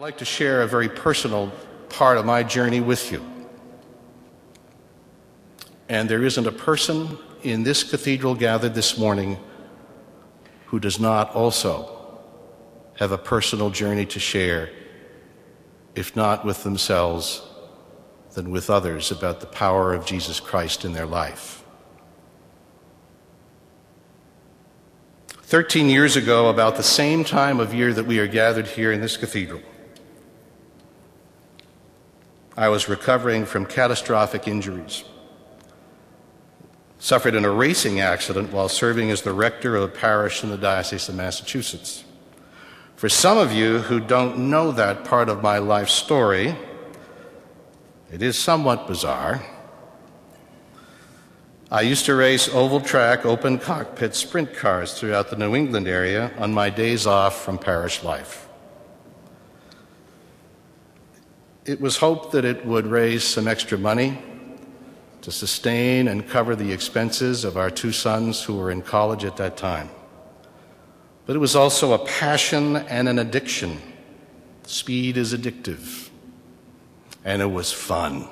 I'd like to share a very personal part of my journey with you. And there isn't a person in this cathedral gathered this morning who does not also have a personal journey to share, if not with themselves, then with others, about the power of Jesus Christ in their life. 13 years ago, about the same time of year that we are gathered here in this cathedral, I was recovering from catastrophic injuries. Suffered in a racing accident while serving as the rector of a parish in the Diocese of Massachusetts. For some of you who don't know that part of my life story, it is somewhat bizarre. I used to race oval track, open cockpit sprint cars throughout the New England area on my days off from parish life. It was hoped that it would raise some extra money to sustain and cover the expenses of our two sons who were in college at that time. But it was also a passion and an addiction. Speed is addictive. And it was fun.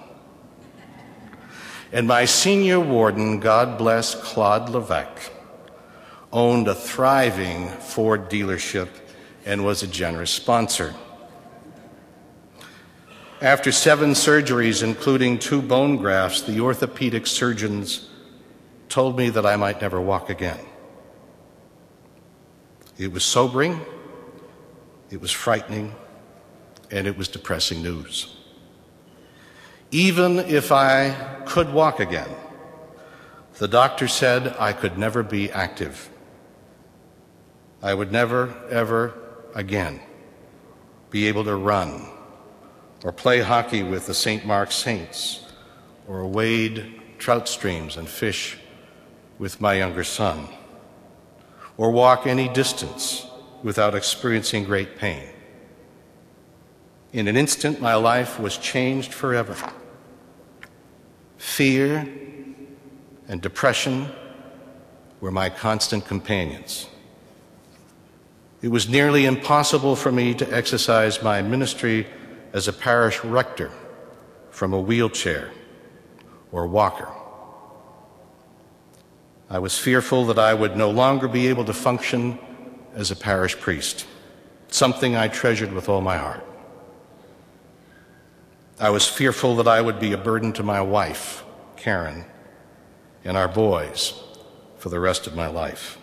And my senior warden, God bless Claude Levesque, owned a thriving Ford dealership and was a generous sponsor. After 7 surgeries, including 2 bone grafts, the orthopedic surgeons told me that I might never walk again. It was sobering, it was frightening, and it was depressing news. Even if I could walk again, the doctor said I could never be active. I would never, ever again be able to run or play hockey with the St. Mark's Saints or wade trout streams and fish with my younger son or walk any distance without experiencing great pain. In an instant, my life was changed forever. Fear and depression were my constant companions. It was nearly impossible for me to exercise my ministry as a parish rector from a wheelchair or walker. I was fearful that I would no longer be able to function as a parish priest, something I treasured with all my heart. I was fearful that I would be a burden to my wife, Karen, and our boys for the rest of my life.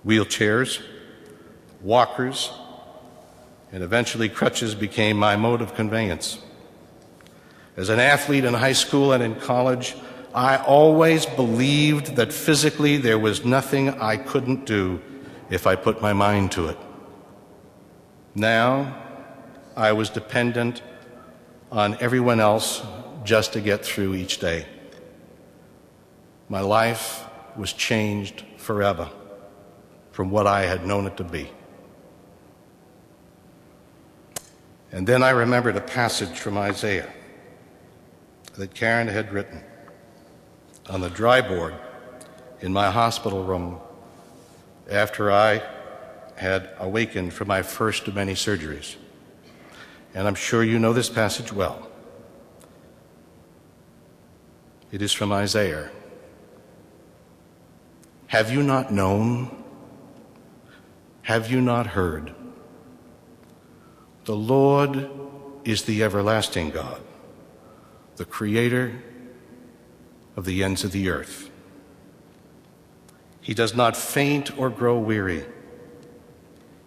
Wheelchairs, walkers, and eventually crutches became my mode of conveyance. As an athlete in high school and in college, I always believed that physically there was nothing I couldn't do if I put my mind to it. Now, I was dependent on everyone else just to get through each day. My life was changed forever from what I had known it to be. And then I remembered a passage from Isaiah that Karen had written on the dry board in my hospital room after I had awakened from my first of many surgeries. And I'm sure you know this passage well. It is from Isaiah. Have you not known? Have you not heard? The Lord is the everlasting God, the creator of the ends of the earth. He does not faint or grow weary.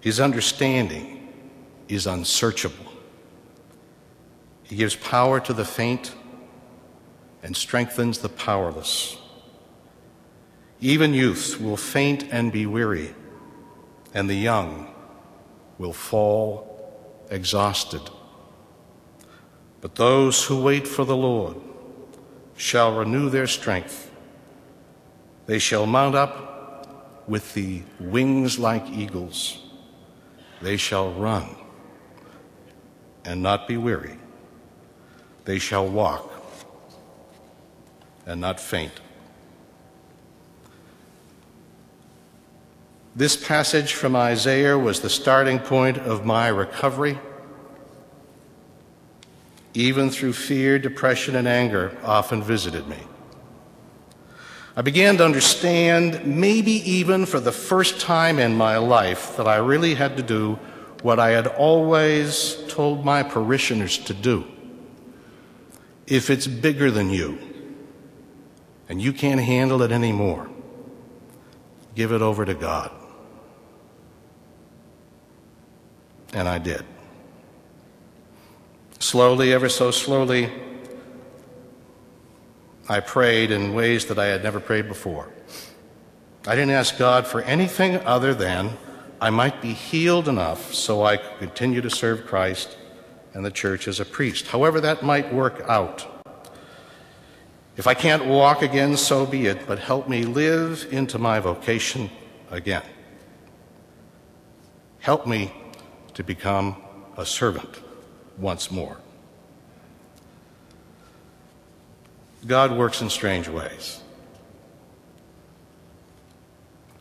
His understanding is unsearchable. He gives power to the faint and strengthens the powerless. Even youths will faint and be weary, and the young will fall exhausted. But those who wait for the Lord shall renew their strength. They shall mount up with the wings like eagles. They shall run and not be weary. They shall walk and not faint. This passage from Isaiah was the starting point of my recovery. Even through fear, depression, and anger often visited me. I began to understand, maybe even for the first time in my life, that I really had to do what I had always told my parishioners to do. If it's bigger than you, and you can't handle it anymore, give it over to God. And I did. Slowly, ever so slowly, I prayed in ways that I had never prayed before. I didn't ask God for anything other than I might be healed enough so I could continue to serve Christ and the church as a priest, however that might work out. If I can't walk again, so be it, but help me live into my vocation again. Help me to become a servant once more. God works in strange ways.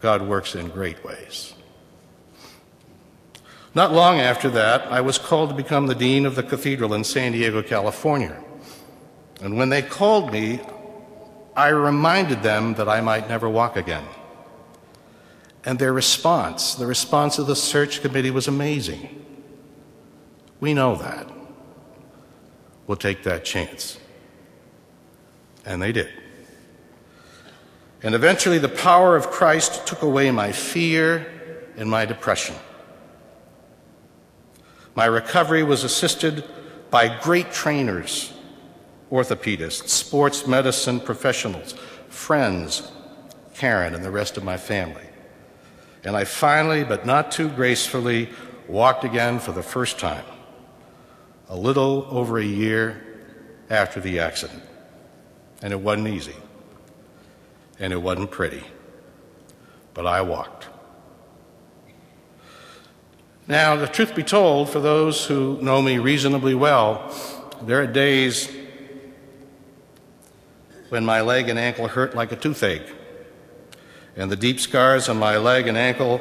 God works in great ways. Not long after that, I was called to become the dean of the cathedral in San Diego, California. And when they called me, I reminded them that I might never walk again. And their response, the response of the search committee, was amazing. We know that. We'll take that chance. And they did. And eventually the power of Christ took away my fear and my depression. My recovery was assisted by great trainers, orthopedists, sports medicine professionals, friends, Karen, and the rest of my family. And I finally, but not too gracefully, walked again for the first time, a little over a year after the accident. And it wasn't easy, and it wasn't pretty, but I walked. Now, the truth be told, for those who know me reasonably well, there are days when my leg and ankle hurt like a toothache, and the deep scars on my leg and ankle,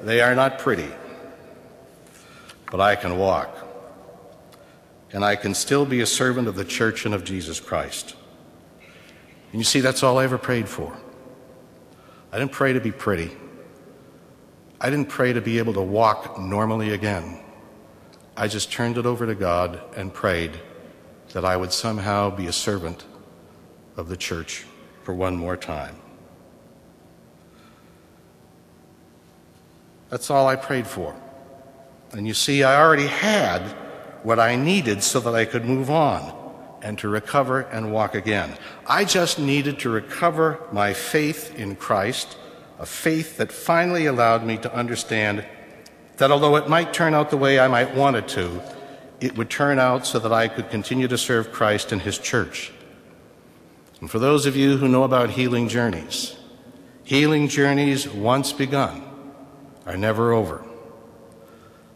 they are not pretty, but I can walk, and I can still be a servant of the church and of Jesus Christ. And you see, that's all I ever prayed for. I didn't pray to be pretty. I didn't pray to be able to walk normally again. I just turned it over to God and prayed that I would somehow be a servant of the church for one more time. That's all I prayed for. And you see, I already had what I needed so that I could move on and to recover and walk again. I just needed to recover my faith in Christ, a faith that finally allowed me to understand that although it might turn out the way I might want it to, it would turn out so that I could continue to serve Christ and His church. And for those of you who know about healing journeys once begun are never over,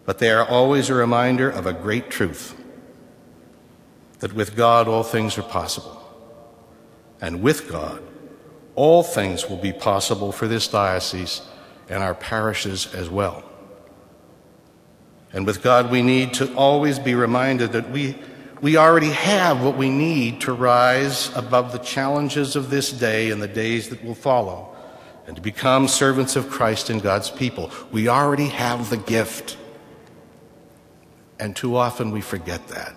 but they are always a reminder of a great truth, that with God all things are possible. And with God, all things will be possible for this diocese and our parishes as well. And with God, we need to always be reminded that we already have what we need to rise above the challenges of this day and the days that will follow, and to become servants of Christ and God's people. We already have the gift. And too often we forget that.